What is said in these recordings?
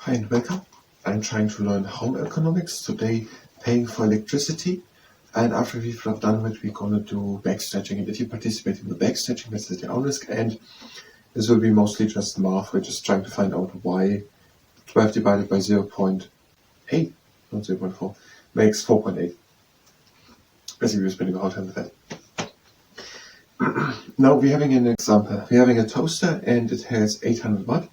Hi and welcome. I'm trying to learn home economics, today paying for electricity, and after we've done it, we're going to do backstretching. And if you participate in the backstretching, that's at your own risk, and this will be mostly just math. We're just trying to find out why 12 divided by 0.8, not 0.4, makes 4.8. Basically, we're spending a hard time with that. Now we're having an example. We're having a toaster and it has 800 watt.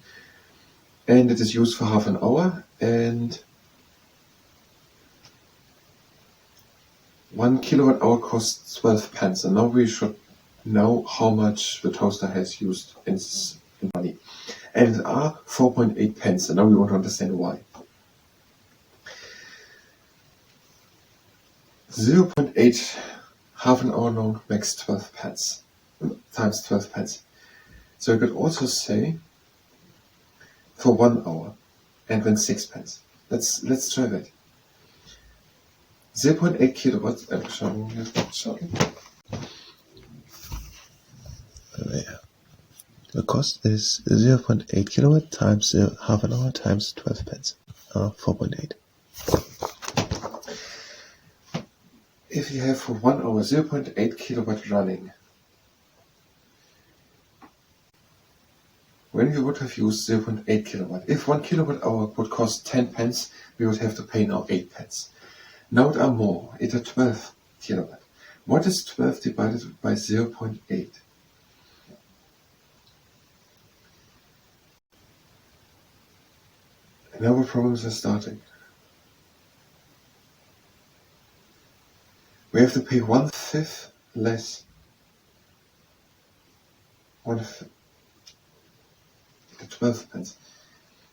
And it is used for half an hour, and 1 kilowatt hour costs 12 pence. And now we should know how much the toaster has used in money. And it are 4.8 pence, and now we want to understand why. 0.8 half an hour long makes 12 pence, times 12 pence. So you could also say for 1 hour, and then 6 pence. Let's try that. 0.8 kilowatts. The cost is 0.8 kilowatt times half an hour times 12 pence. 4.8. If you have for 1 hour 0.8 kilowatt running, when we would have used 0.8 kilowatt, if 1 kilowatt hour would cost 10 pence, we would have to pay now 8 pence. Now it are more, it are 12 kilowatt. What is 12 divided by 0.8? Now the problems are starting. We have to pay 1/5 less. 1/5. 12 pence.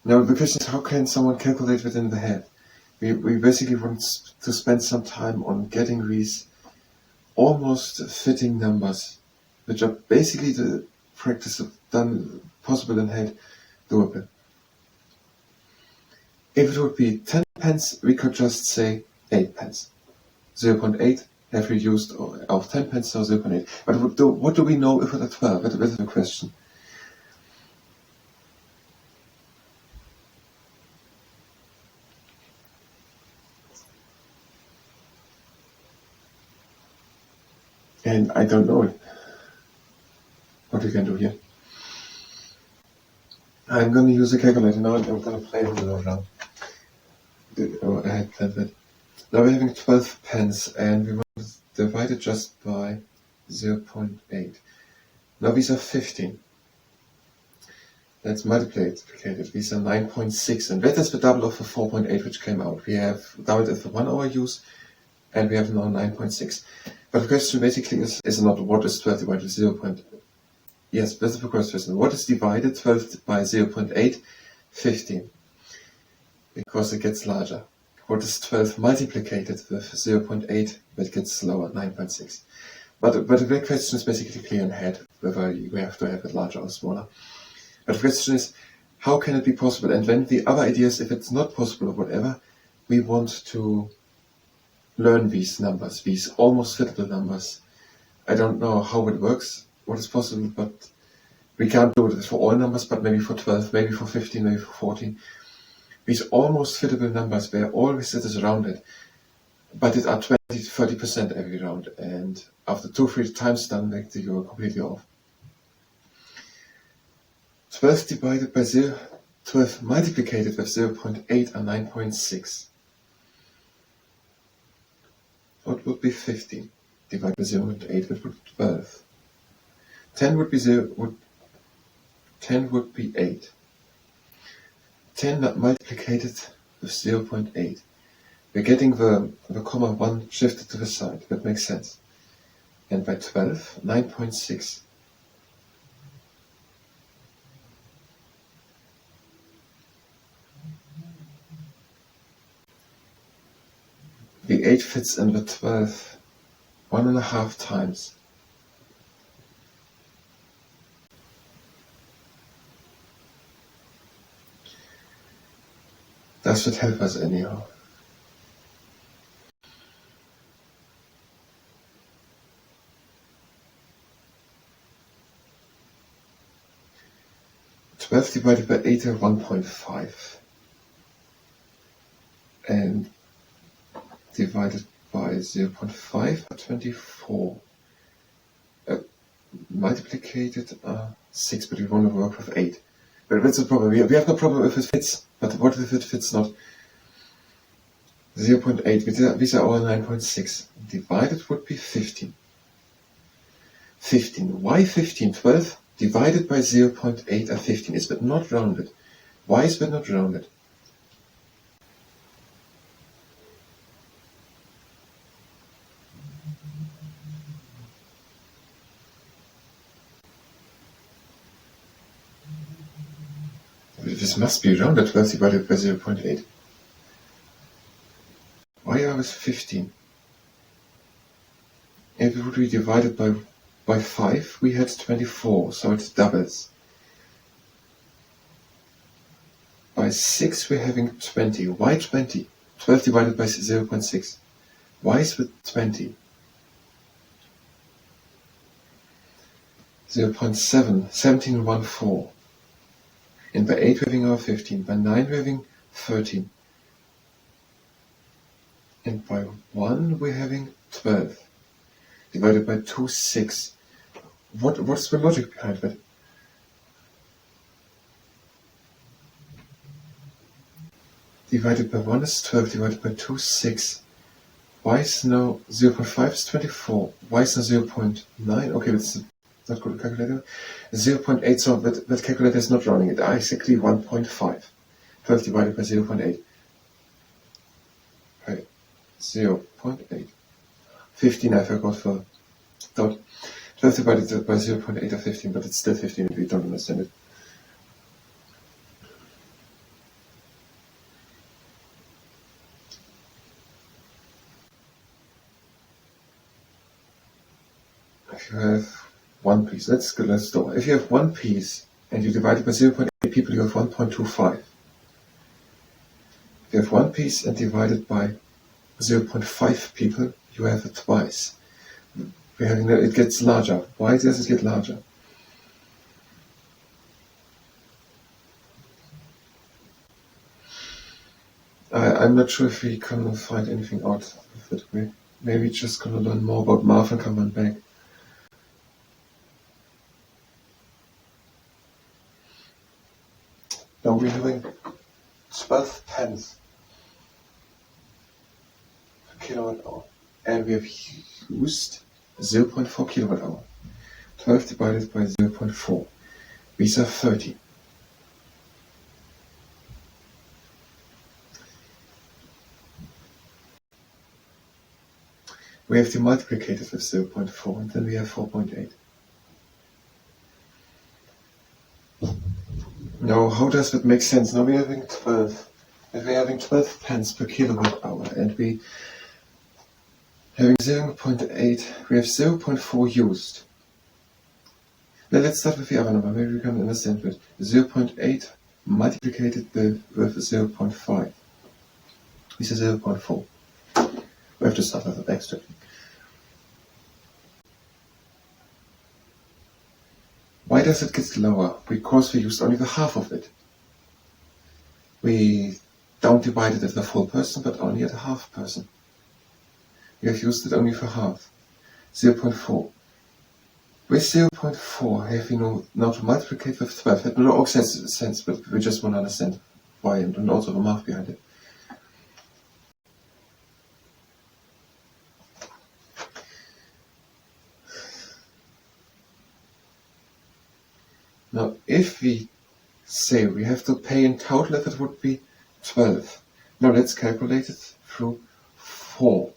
Now the question is, how can someone calculate it in the head? We basically want to spend some time on getting these almost fitting numbers, which are basically the practice of done possible in head doable. If it would be 10 pence, we could just say 8 pence. 0.8 have we used of 10 pence, so 0.8. But what do we know if it are 12? That is the question. And I don't know what we can do here. I'm going to use a calculator now, and I'm going to play a little around. I had planned that. Now we're having 12 pence, and we want to divide it just by 0.8. Now these are 15. Let's multiply it. These are 9.6, and that is the double of the 4.8 which came out. We have doubled it for 1 hour use, and we have now 9.6. But the question basically is not what is 12 divided by 0. Yes, that's the first question. What is divided 12 by 0.8? 15. Because it gets larger. What is 12 multiplied with 0.8? That gets lower, 9.6. But the big question is basically clear in head, whether we have to have it larger or smaller. But the question is, how can it be possible? And then the other idea is, if it's not possible or whatever, we want to learn these numbers, these almost fittable numbers. I don't know how it works, what is possible, but we can't do it for all numbers, but maybe for 12, maybe for 15, maybe for 14. These almost fittable numbers where always it is rounded, but it are 20 to 30% every round, and after 2-3 times done, you're completely off. 12 divided by 0, 12 multiplied with 0.8 are 9.6. What would be 15 divided by 0.8, which would be 12. 10 would be 10 would be 8. 10 multiplied with 0.8. We're getting the comma 1 shifted to the side. That makes sense. And by 12, 9.6. The 8 fits in the 12 1.5 times. That should help us anyhow. Divided by 8 are 1.5. and divided by 0.5 are 24. Multiplicated are 6, but we want to work with 8. But that's the problem. We have no problem if it fits, but what if it fits not? 0.8, these are our 9.6. Divided would be 15. 15. Why 15? 12 divided by 0.8 are 15. Is that not rounded? Why is that not rounded? This must be rounded. 12 divided by 0.8. Why are we 15? If it would be divided by 5, we had 24, so it doubles. By 6, we're having 20. Why 20? 12 divided by 0.6. Why is it 20? 0.7, 17, 1, 4. And by 8 we're having our 15. By 9 we're having 13. And by 1 we're having 12. Divided by 2, 6. What's the logic behind that? Divided by 1 is 12, divided by 2 is 6. Why is now 0.5 is 24? Why is now 0.9? Okay, that's not good calculator. 0.8, so that calculator is not rounding it. Exactly 1.5. 12 divided by 0.8. Okay, 0.8. 15 I forgot for dot. 12 divided by 0.8 are 15, but it's still 15 if we don't understand it. If you have one piece, let's go. If you have one piece and you divide it by 0.8 people, you have 1.25. If you have one piece and divide it by 0.5 people, you have it twice. It gets larger. Why does it get larger? I'm not sure if we can find anything out of it. Maybe just gonna learn more about math and come on back. Now we're having 12 pence per kilowatt hour, and we have used 0.4 kilowatt hour. 12 divided by 0.4. These are 30. We have to multiply it with 0.4, and then we have 4.8. Now, how does that make sense? Now we're having 12. If we're having 12 pence per kilowatt hour, and we having 0.8, we have 0.4 used. Now let's start with the other number. Maybe we can understand it. 0.8 multiplied with 0.5. This is 0.4. We have to start with the backstretching. Why does it get lower? Because we used only the half of it. We don't divide it at the full person, but only at a half person. We have used it only for half. 0.4. With 0.4, have we now to multiply with 12. That will make sense, but we just want to understand why and also the math behind it. Now, if we say we have to pay in total, if it would be 12. Now let's calculate it through 4.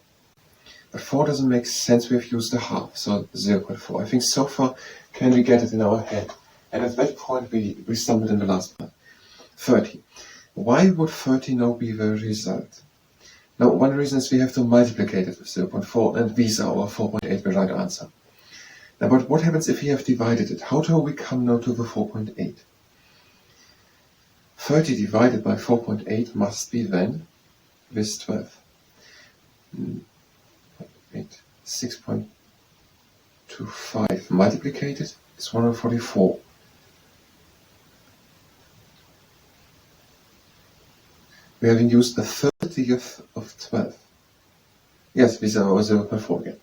But 4 doesn't make sense, we have used a half, so 0.4. I think so far can we get it in our head. And at that point we stumbled in the last part. 30. Why would 30 now be the result? Now one reason is we have to multiply it with 0.4, and these are our 4.8, the right answer. Now, but what happens if we have divided it? How do we come now to the 4.8? 30 divided by 4.8 must be then with 12. 6.25 multiplied is 144. We having used a third 30th of 12. Yes, these are 0.4 again.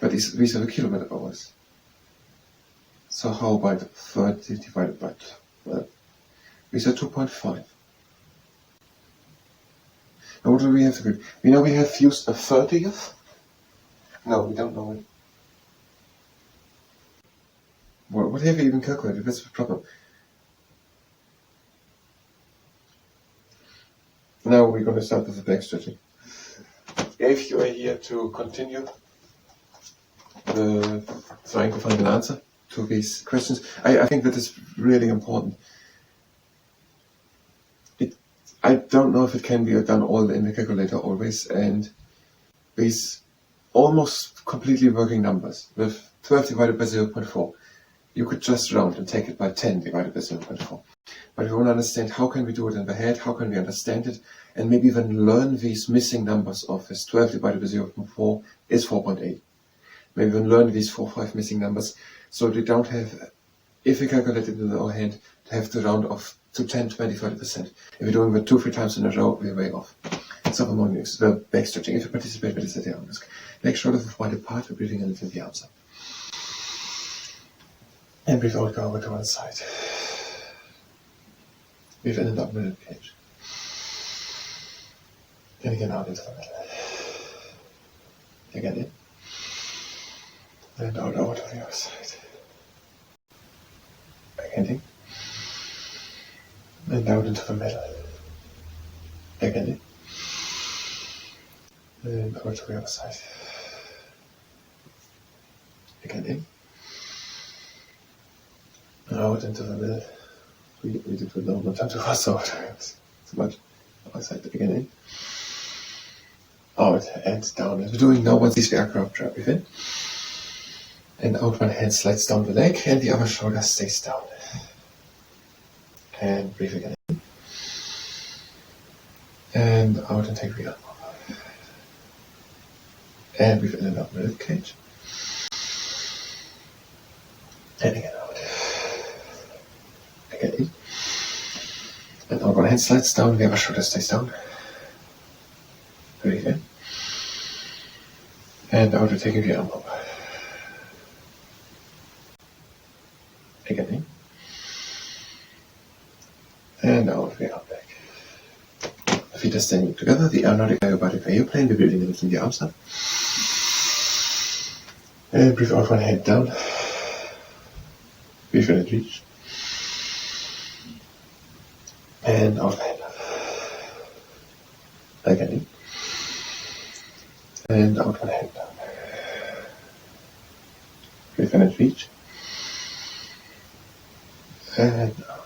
But these are the kilometer hours. So how about 30 divided by 12? These are 2.5. Now what do we have to do? We know we have used a 30th. No, we don't know it. What have we even calculated? That's the problem. Now we're going to start with the backstretching. If you are here to continue trying to find an answer to these questions, I think that is really important. I don't know if it can be done all in the calculator always, and these almost completely working numbers with 12 divided by 0.4, you could just round and take it by 10 divided by 0.4. But we want to understand how can we do it in the head, how can we understand it, and maybe even learn these missing numbers of this 12 divided by 0.4 is 4.8. Maybe even learn these 4 or 5 missing numbers, so we don't have, if we calculate it in our hand, to have to round off to 10, 20, 30%. If we're doing it 2-3 times in a row, we're way off. So the morning is the backstretching. If you participate with this at the arm risk, make sure that the wide apart, we're breathing in into the arms up. And breathe out, go over to one side. Breathe in and up middle cage. And again out into the middle. Again in. And out over to the other side. Again in. And out into the middle. Again in. And out to the other side. Again in. And out into the middle. We did it no time to fast over times. So much. Other side. Again in. Out and down. As we're doing now, once these aircraft drop, breathe in. And out, one hand slides down the leg and the other shoulder stays down. And breathe again in. And out and take the arm over. And breathe in and out middle cage. And again out. Again in. And out, one hand slides down, the other shoulder stays down. Breathe in. And out and taking the arm over. Again in. And out, we are back. The feet are standing together, the aeronautic aerobatic airplane, we're building and lifting the arms up. And breathe out, one hand down. Breathe in and reach. And out, hand up. Again in. And out, one hand down. Breathe in and reach. And out.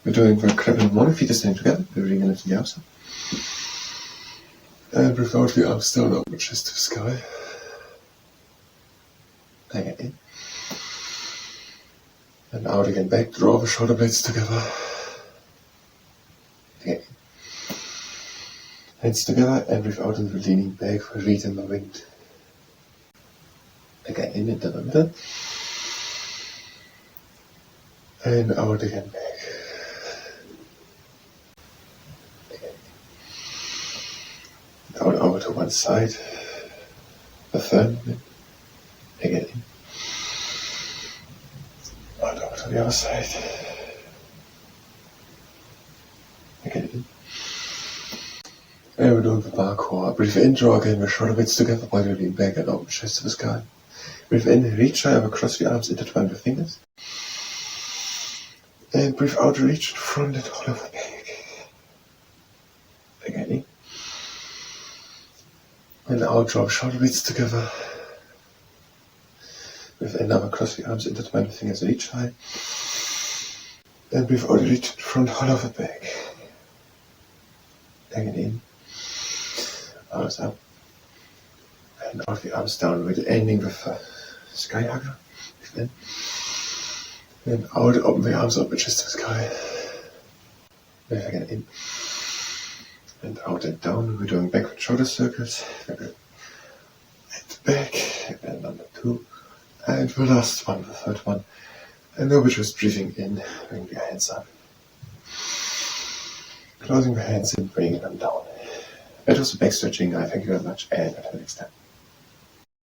We're doing the crab and morning, feet are standing together, we're bringing and lifting the arms up. And breathe out, the arms down, open chest to the sky. Again in. And out again, back, draw the shoulder blades together. Again in. Hands together, and breathe out and leaning back, feet in the wind. Again in into the middle. And out again back. Again. Out over to one side. Affirm. Again in. Out over to the other side. Again in. And we're doing the bar core. Breathe in, draw again the shoulder blades together while you lean back and open chest to the sky. Breathe in, reach high across the arms, intertwine the fingers. And breathe out, reach in front and hold over back. Again in. And out, draw shoulder blades together. Breathe in, now across the arms, intertwine the fingers, reach high. And breathe out, reach in front, hold over back. Again in. Arms up. And out the arms down, with ending with sky hugger. Breathe in. And out, open the arms up, chest to the sky. Breathe again in. And out and down, we're doing backward shoulder circles. And back, and number 2. And the last one, the third one. And now we're just breathing in, bringing your hands up. Closing the hands and bringing them down. That was the back stretching. I thank you very much and until next time.